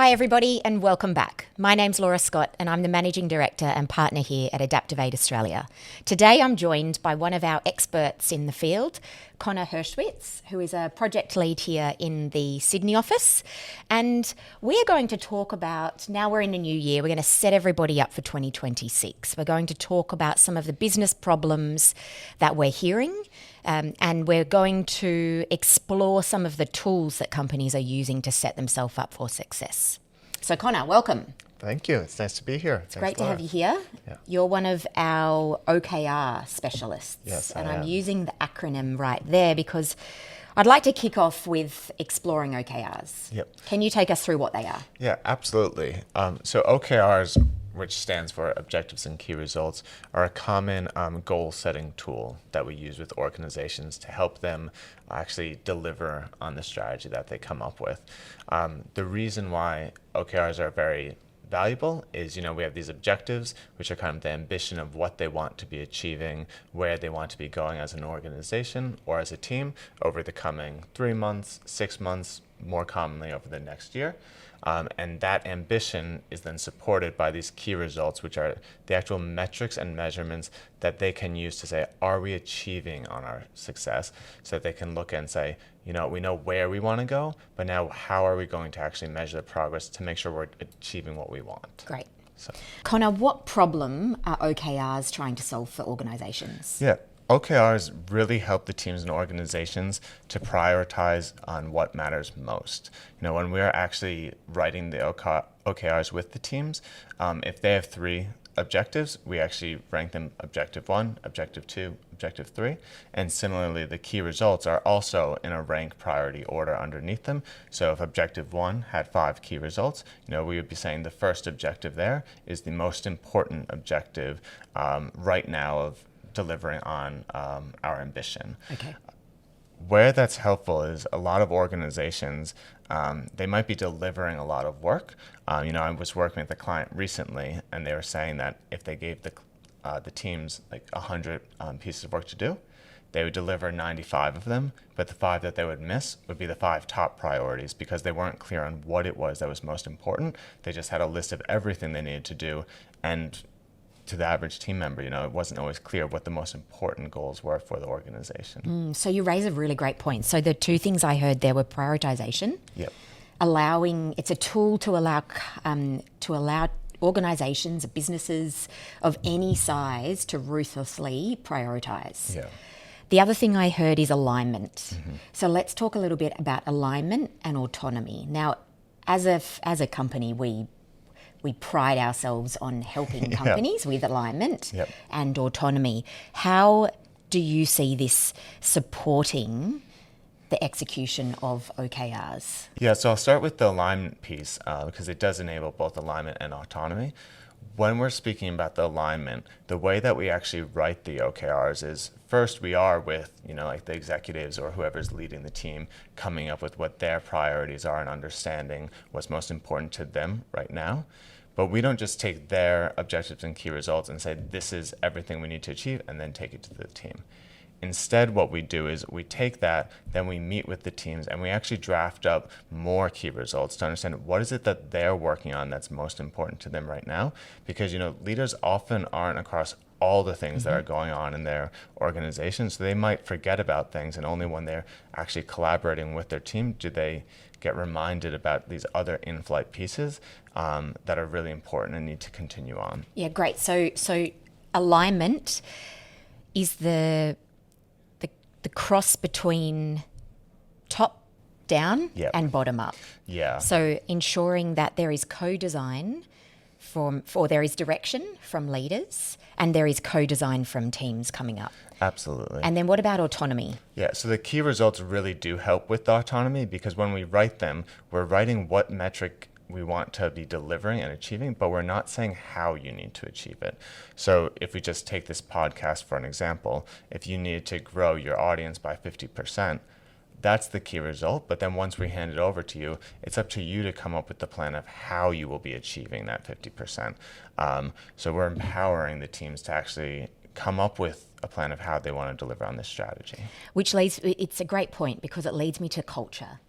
Hi everybody and welcome back. My name's Laura Scott and I'm the Managing Director and Partner here at Adaptivate Australia. Today I'm joined by one of our experts in the field, Connor Hirschwitz, who is a project lead here in the Sydney office. And we're going to talk about, now we're in a new year, we're going to set everybody up for 2026. We're going to talk about some of the business problems that we're hearing, and we're going to explore some of the tools that companies are using to set themselves up for success. So Connor, welcome. Thank you. It's nice to be here. It's great to have you here. Yeah. You're one of our OKR specialists. Yes, and I am. I'm using the acronym right there because I'd like to kick off with exploring OKRs. Yep. Can you take us through what they are? Yeah, absolutely. So OKRs, which stands for Objectives and Key Results, are a common goal-setting tool that we use with organizations to help them actually deliver on the strategy that they come up with. The reason why OKRs are very valuable is, we have these objectives, which are kind of the ambition of what they want to be achieving, where they want to be going as an organization or as a team over the coming 3 months, 6 months, more commonly over the next year. And that ambition is then supported by these key results, which are the actual metrics and measurements that they can use to say, are we achieving on our success? So that they can look and say, we know where we want to go, but now how are we going to actually measure the progress to make sure we're achieving what we want? Great. So, Connor, what problem are OKRs trying to solve for organizations? yeah. OKRs really help the teams and organizations to prioritize on what matters most. When we're actually writing the OKRs with the teams, if they have 3 objectives, we actually rank them Objective 1, Objective 2, Objective 3. And similarly, the key results are also in a rank priority order underneath them. So if Objective 1 had 5 key results, we would be saying the first objective there is the most important objective right now of delivering on our ambition. Okay. Where that's helpful is a lot of organizations, they might be delivering a lot of work. I was working with a client recently, and they were saying that if they gave the teams like 100 pieces of work to do, they would deliver 95 of them, but the 5 that they would miss would be the 5 top priorities because they weren't clear on what it was that was most important. They just had a list of everything they needed to do, and to the average team member, it wasn't always clear what the most important goals were for the organization. So you raise a really great point. So the 2 things I heard there were prioritization. Yep. It's a tool to allow organizations, businesses of any size to ruthlessly prioritize. Yeah. The other thing I heard is alignment. Mm-hmm. So let's talk a little bit about alignment and autonomy. Now, as a company, we pride ourselves on helping companies with alignment and autonomy. How do you see this supporting the execution of OKRs? Yeah, so I'll start with the alignment piece because it does enable both alignment and autonomy. When we're speaking about the alignment, the way that we actually write the OKRs is first we are with, like the executives or whoever's leading the team coming up with what their priorities are and understanding what's most important to them right now. But we don't just take their objectives and key results and say, this is everything we need to achieve, and then take it to the team. Instead, what we do is we take that, then we meet with the teams, and we actually draft up more key results to understand what is it that they're working on that's most important to them right now. Because, leaders often aren't across all the things that are going on in their organization, so they might forget about things, and only when they're actually collaborating with their team do they get reminded about these other in-flight pieces that are really important and need to continue on. Yeah, great. So alignment is the cross between top down and bottom up. Yeah. So ensuring that there is co-design or there is direction from leaders and there is co-design from teams coming up. Absolutely. And then what about autonomy? Yeah, so the key results really do help with the autonomy because when we write them, we're writing what metric we want to be delivering and achieving, but we're not saying how you need to achieve it. So if we just take this podcast for an example, if you need to grow your audience by 50%, that's the key result. But then once we hand it over to you, it's up to you to come up with the plan of how you will be achieving that 50%. So we're empowering the teams to actually come up with a plan of how they want to deliver on this strategy. Which leads, it's a great point because it leads me to culture.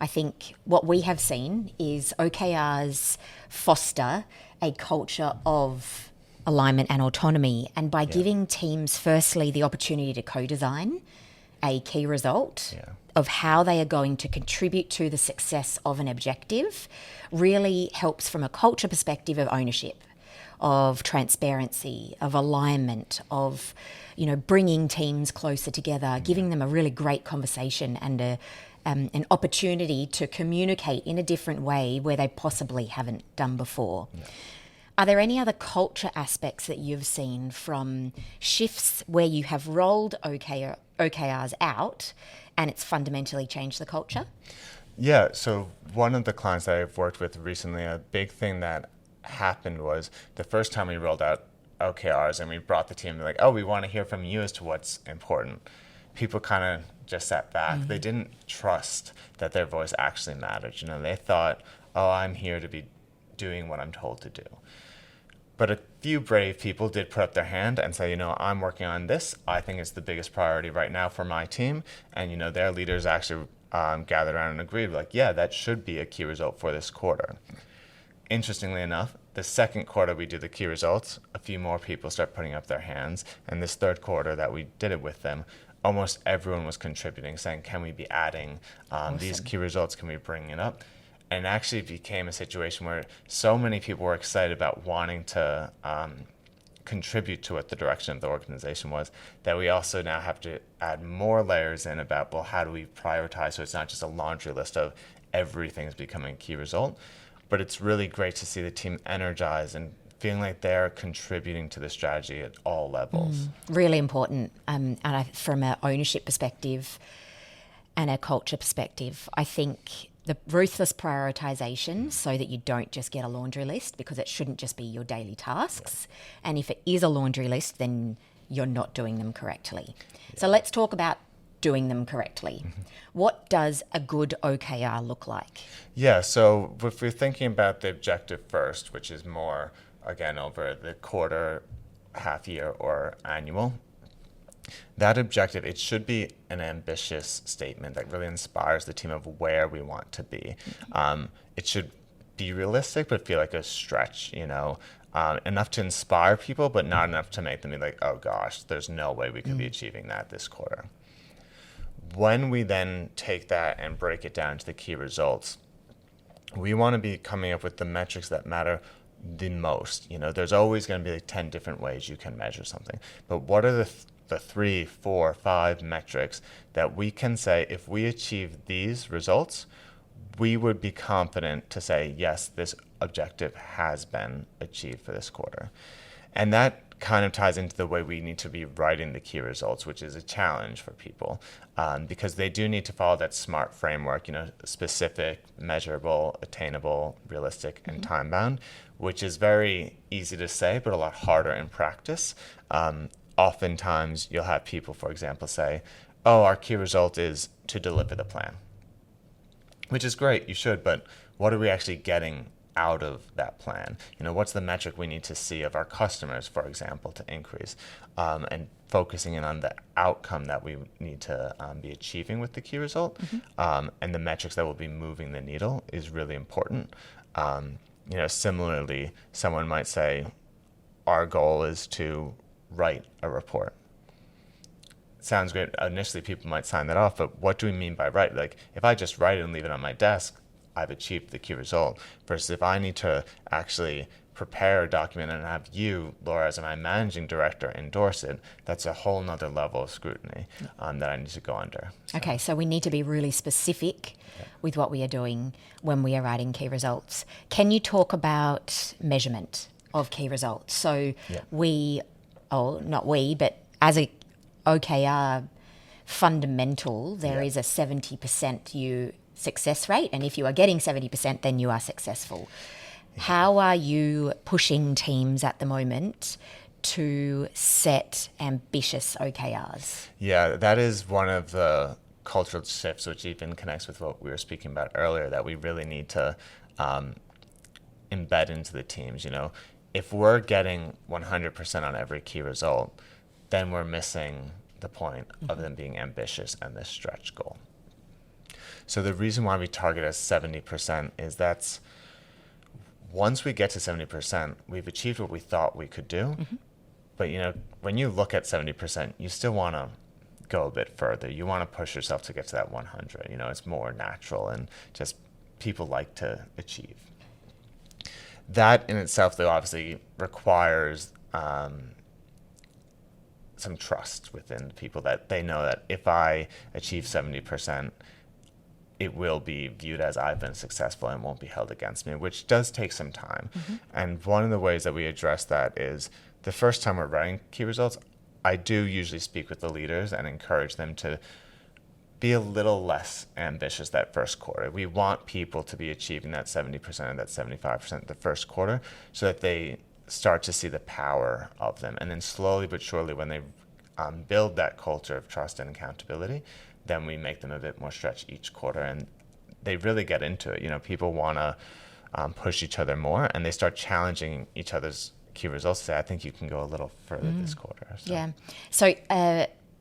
I think what we have seen is OKRs foster a culture of alignment and autonomy. And by giving teams, firstly, the opportunity to co-design a key result of how they are going to contribute to the success of an objective, really helps from a culture perspective of ownership, of transparency, of alignment, of bringing teams closer together, giving them a really great conversation and an opportunity to communicate in a different way where they possibly haven't done before. Are there any other culture aspects that you've seen from shifts where you have rolled OKRs out and it's fundamentally changed the culture? Yeah, so one of the clients that I've worked with recently, a big thing that happened was the first time we rolled out OKRs and we brought the team, like, oh, we want to hear from you as to what's important. People kind of just sat back. They didn't trust that their voice actually mattered. They thought, oh, I'm here to be doing what I'm told to do. But a few brave people did put up their hand and say, I'm working on this. I think it's the biggest priority right now for my team. And, their leaders actually gathered around and agreed, like, yeah, that should be a key result for this quarter. Interestingly enough, the second quarter we did the key results, a few more people start putting up their hands. And this third quarter that we did it with them, almost everyone was contributing, saying, can we be adding these key results? Can we bring it up? And actually it became a situation where so many people were excited about wanting to contribute to what the direction of the organization was, that we also now have to add more layers in about, well, how do we prioritize so it's not just a laundry list of everything's becoming a key result. But it's really great to see the team energized and feeling like they're contributing to the strategy at all levels. Really important. And from an ownership perspective and a culture perspective, I think the ruthless prioritization so that you don't just get a laundry list, because it shouldn't just be your daily tasks. And if it is a laundry list, then you're not doing them correctly. So let's talk about doing them correctly. What does a good OKR look like? Yeah, so if we're thinking about the objective first, which is more, again, over the quarter, half year, or annual, that objective, it should be an ambitious statement that really inspires the team of where we want to be. It should be realistic, but feel like a stretch, enough to inspire people, but not enough to make them be like, oh gosh, there's no way we could be achieving that this quarter. When we then take that and break it down to the key results, we want to be coming up with the metrics that matter the most. There's always going to be like 10 different ways you can measure something, but what are the 3, 4, 5 metrics that we can say, if we achieve these results, we would be confident to say, yes, this objective has been achieved for this quarter. And that kind of ties into the way we need to be writing the key results, which is a challenge for people, because they do need to follow that SMART framework, specific, measurable, attainable, realistic, and time-bound, which is very easy to say, but a lot harder in practice. Oftentimes, you'll have people, for example, say, oh, our key result is to deliver the plan, which is great, you should, but what are we actually getting out of that plan? What's the metric we need to see of our customers, for example, to increase, and focusing in on the outcome that we need to be achieving with the key result, and the metrics that will be moving the needle is really important. Similarly, someone might say, our goal is to write a report. Sounds great. Initially, people might sign that off, but what do we mean by write? Like, if I just write it and leave it on my desk, I've achieved the key result. Versus if I need to actually prepare a document and have you, Laura, as my managing director, endorse it, that's a whole nother level of scrutiny that I need to go under. Okay, so we need to be really specific with what we are doing when we are writing key results. Can you talk about measurement of key results? So but as a OKR fundamental, there is a 70% success rate, and if you are getting 70%, then you are successful. How are you pushing teams at the moment to set ambitious OKRs? Yeah, that is one of the cultural shifts, which even connects with what we were speaking about earlier, that we really need to embed into the teams. If we're getting 100% on every key result, then we're missing the point of them being ambitious and this stretch goal. So the reason why we target as 70% is that's once we get to 70%, we've achieved what we thought we could do. But when you look at 70%, you still want to go a bit further. You want to push yourself to get to that 100. It's more natural and just people like to achieve. That in itself, though, obviously requires some trust within the people that they know that if I achieve 70%, it will be viewed as I've been successful and won't be held against me, which does take some time. And one of the ways that we address that is the first time we're writing key results, I do usually speak with the leaders and encourage them to be a little less ambitious that first quarter. We want people to be achieving that 70% and that 75% the first quarter so that they start to see the power of them. And then slowly but surely, when they build that culture of trust and accountability, then we make them a bit more stretch each quarter. And they really get into it. People want to push each other more, and they start challenging each other's key results. Say, I think you can go a little further this quarter. So. Yeah. So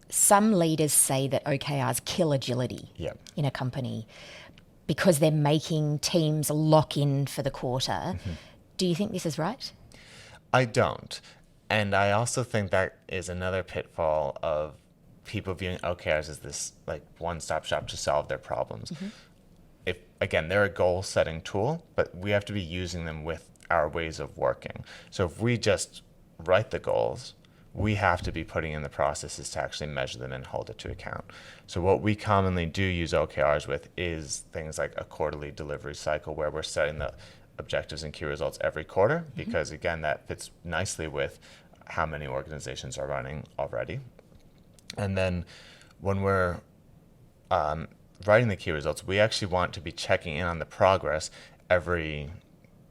some leaders say that OKRs kill agility in a company because they're making teams lock in for the quarter. Do you think this is right? I don't. And I also think that is another pitfall of people viewing OKRs as this like one-stop shop to solve their problems. If again, they're a goal-setting tool, but we have to be using them with our ways of working. So if we just write the goals, we have to be putting in the processes to actually measure them and hold it to account. So what we commonly do use OKRs with is things like a quarterly delivery cycle where we're setting the objectives and key results every quarter, because again, that fits nicely with how many organizations are running already. And then when we're writing the key results, we actually want to be checking in on the progress every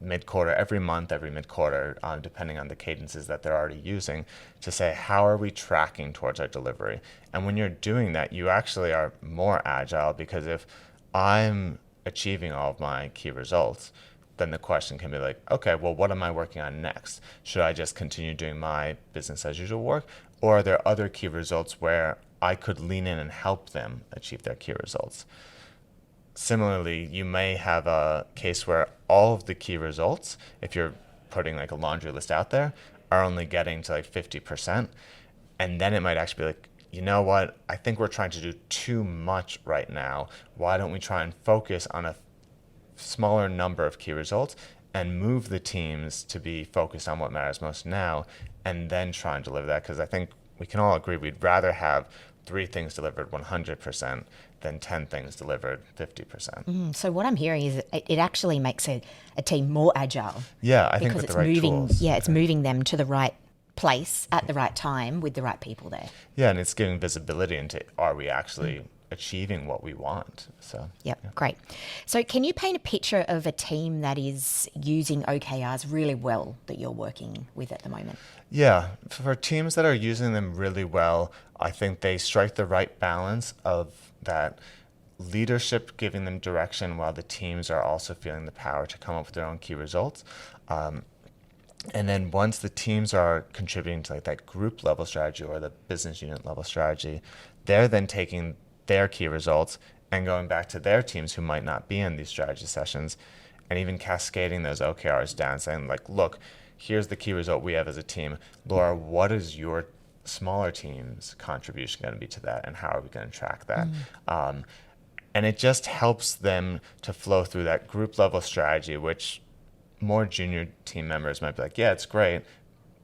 mid-quarter, every month, every mid-quarter, depending on the cadences that they're already using, to say, how are we tracking towards our delivery? And when you're doing that, you actually are more agile, because if I'm achieving all of my key results, then the question can be like, okay, well, what am I working on next? Should I just continue doing my business as usual work? Or are there other key results where I could lean in and help them achieve their key results? Similarly, you may have a case where all of the key results, if you're putting like a laundry list out there, are only getting to like 50%. And then it might actually be like, you know what, I think we're trying to do too much right now. Why don't we try and focus on a smaller number of key results and move the teams to be focused on what matters most now, and then try and deliver that? Because I think we can all agree we'd rather have 3 things delivered 100% than 10 things delivered 50%. So what I'm hearing is it actually makes a team more agile. Yeah, I think with the right tools. Yeah, it's moving them to the right place at the right time with the right people there. Yeah, and it's giving visibility into, are we actually achieving what we want? So Yep, great. So can you paint a picture of a team that is using OKRs really well that you're working with at the moment? Yeah, for teams that are using them really well, I think they strike the right balance of that leadership giving them direction while the teams are also feeling the power to come up with their own key results. And then once the teams are contributing to like that group level strategy or the business unit level strategy, they're then taking their key results and going back to their teams who might not be in these strategy sessions, and even cascading those OKRs down, saying like, look, here's the key result we have as a team. Laura, what is your smaller team's contribution going to be to that, and how are we going to track that? And it just helps them to flow through that group level strategy, which more junior team members might be like, yeah, it's great,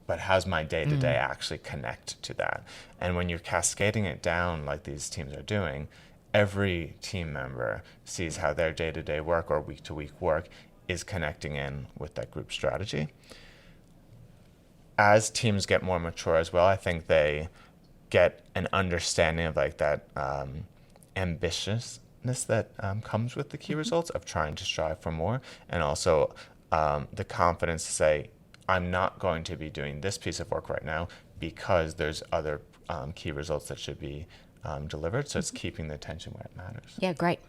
but how's my day-to-day actually connect to that? And when you're cascading it down like these teams are doing, every team member sees how their day-to-day work or week-to-week work is connecting in with that group strategy. As teams get more mature as well, I think they get an understanding of like that ambitiousness that comes with the key results of trying to strive for more, and also the confidence to say, I'm not going to be doing this piece of work right now because there's other key results that should be delivered. So it's keeping the attention where it matters. Yeah, great.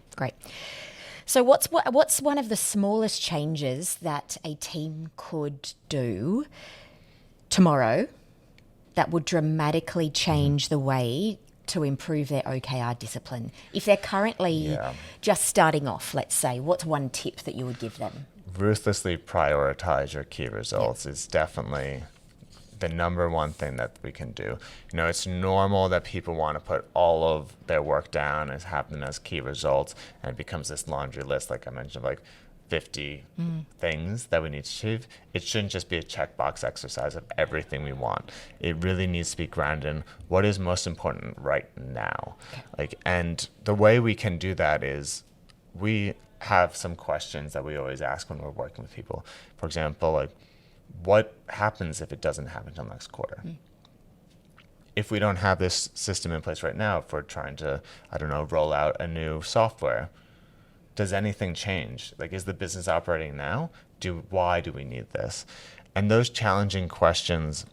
So what's one of the smallest changes that a team could do tomorrow that would dramatically change the way to improve their OKR discipline? If they're currently just starting off, let's say, what's one tip that you would give them? Ruthlessly prioritize your key results is definitely the number one thing that we can do. You know, it's normal that people want to put all of their work down as happening as key results, and it becomes this laundry list, like I mentioned, like 50 things that we need to achieve. It shouldn't just be a checkbox exercise of everything we want. It really needs to be grounded in what is most important right now. Like, and the way we can do that is we have some questions that we always ask when we're working with people. For example, like, what happens if it doesn't happen until next quarter? If we don't have this system in place right now, if we're trying to, I don't know, roll out a new software, does anything change? Like, is the business operating now? Why do we need this? And those challenging questions,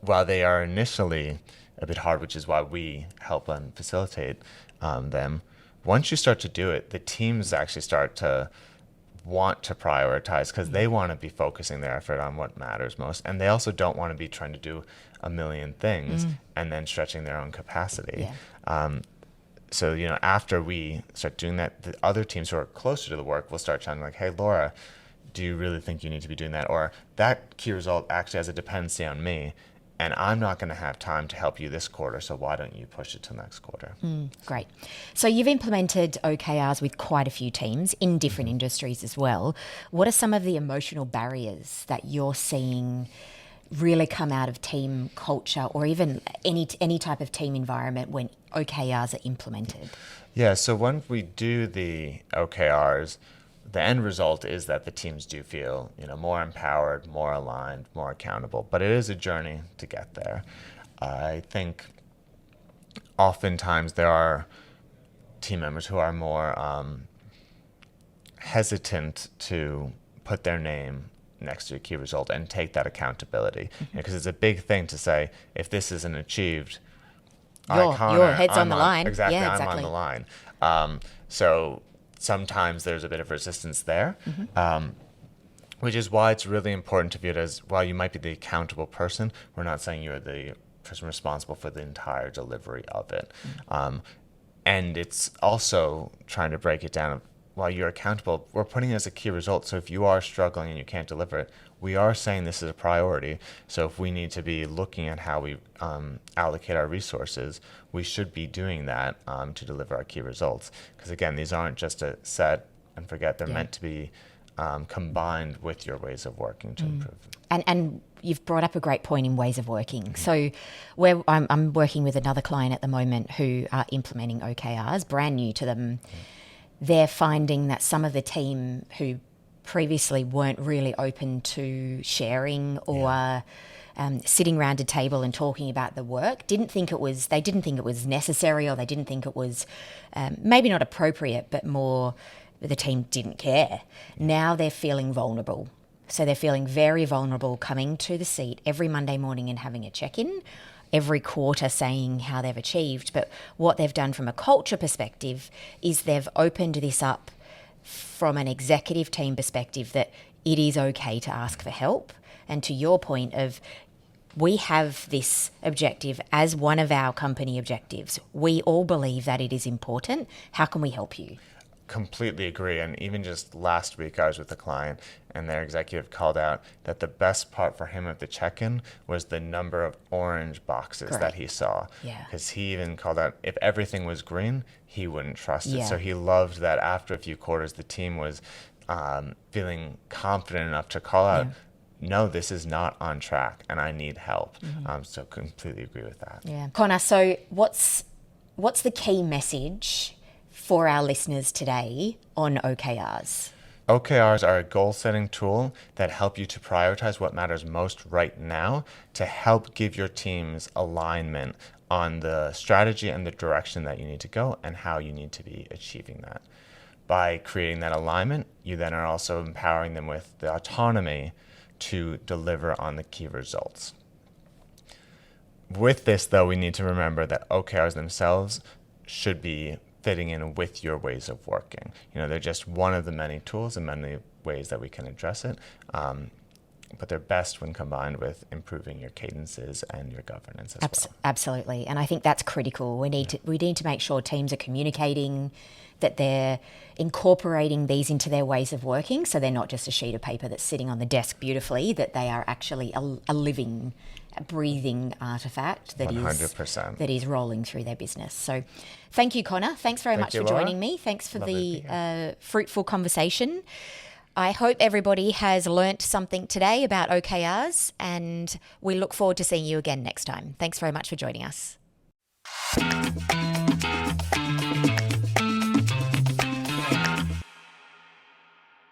while they are initially a bit hard, which is why we help and facilitate them, once you start to do it, the teams actually start to want to prioritize because they want to be focusing their effort on what matters most. And they also don't want to be trying to do a million things and then stretching their own capacity. So, you know, after we start doing that, the other teams who are closer to the work will start chatting like, hey, Laura, do you really think you need to be doing that? Or that key result actually has a dependency on me, and I'm not going to have time to help you this quarter, so why don't you push it to next quarter? Great. So you've implemented OKRs with quite a few teams in different industries as well. What are some of the emotional barriers that you're seeing really come out of team culture or even any type of team environment when OKRs are implemented? Yeah, so when we do the OKRs, the end result is that the teams do feel, you know, more empowered, more aligned, more accountable. But it is a journey to get there. I think oftentimes there are team members who are more hesitant to put their name next to a key result and take that accountability, because it's a big thing to say, if this isn't achieved, your head's on the line. Exactly, Yeah, I'm on the line. So sometimes there's a bit of resistance there, which is why it's really important to view it as, while you might be the accountable person, we're not saying you're the person responsible for the entire delivery of it. And it's also trying to break it down. While you're accountable, we're putting it as a key result. So if you are struggling and you can't deliver it, we are saying this is a priority. So if we need to be looking at how we allocate our resources, we should be doing that to deliver our key results. Because again, these aren't just a set and forget. They're meant to be combined with your ways of working to improve. And you've brought up a great point in ways of working. So I'm working with another client at the moment who are implementing OKRs, brand new to them. They're finding that some of the team who previously weren't really open to sharing or sitting around a table and talking about the work they didn't think it was necessary, or they didn't think it was maybe not appropriate, but more the team didn't care. Now they're feeling vulnerable. So they're feeling very vulnerable coming to the seat every Monday morning and having a check-in, every quarter saying how they've achieved. But what they've done from a culture perspective is they've opened this up from an executive team perspective, that it is okay to ask for help. And to your point of, we have this objective as one of our company objectives. We all believe that it is important. How can we help you? Completely agree. And even just last week, I was with a client and their executive called out that the best part for him of the check-in was the number of orange boxes that he saw. Because he even called out, if everything was green, he wouldn't trust it. So he loved that after a few quarters, the team was feeling confident enough to call out, no, this is not on track and I need help. So completely agree with that. Yeah. Connor, so what's the key message for our listeners today on OKRs? OKRs are a goal-setting tool that help you to prioritize what matters most right now to help give your teams alignment on the strategy and the direction that you need to go and how you need to be achieving that. By creating that alignment, you then are also empowering them with the autonomy to deliver on the key results. With this, though, we need to remember that OKRs themselves should be fitting in with your ways of working. You know, they're just one of the many tools and many ways that we can address it. but they're best when combined with improving your cadences and your governance as well. Absolutely, and I think that's critical. We need to make sure teams are communicating, that they're incorporating these into their ways of working, so they're not just a sheet of paper that's sitting on the desk beautifully, that they are actually a living, breathing artifact that 100%. is rolling through their business. So thank you, Connor. Thanks very much for joining me. Thanks for the fruitful conversation. I hope everybody has learnt something today about OKRs, and we look forward to seeing you again next time. Thanks very much for joining us.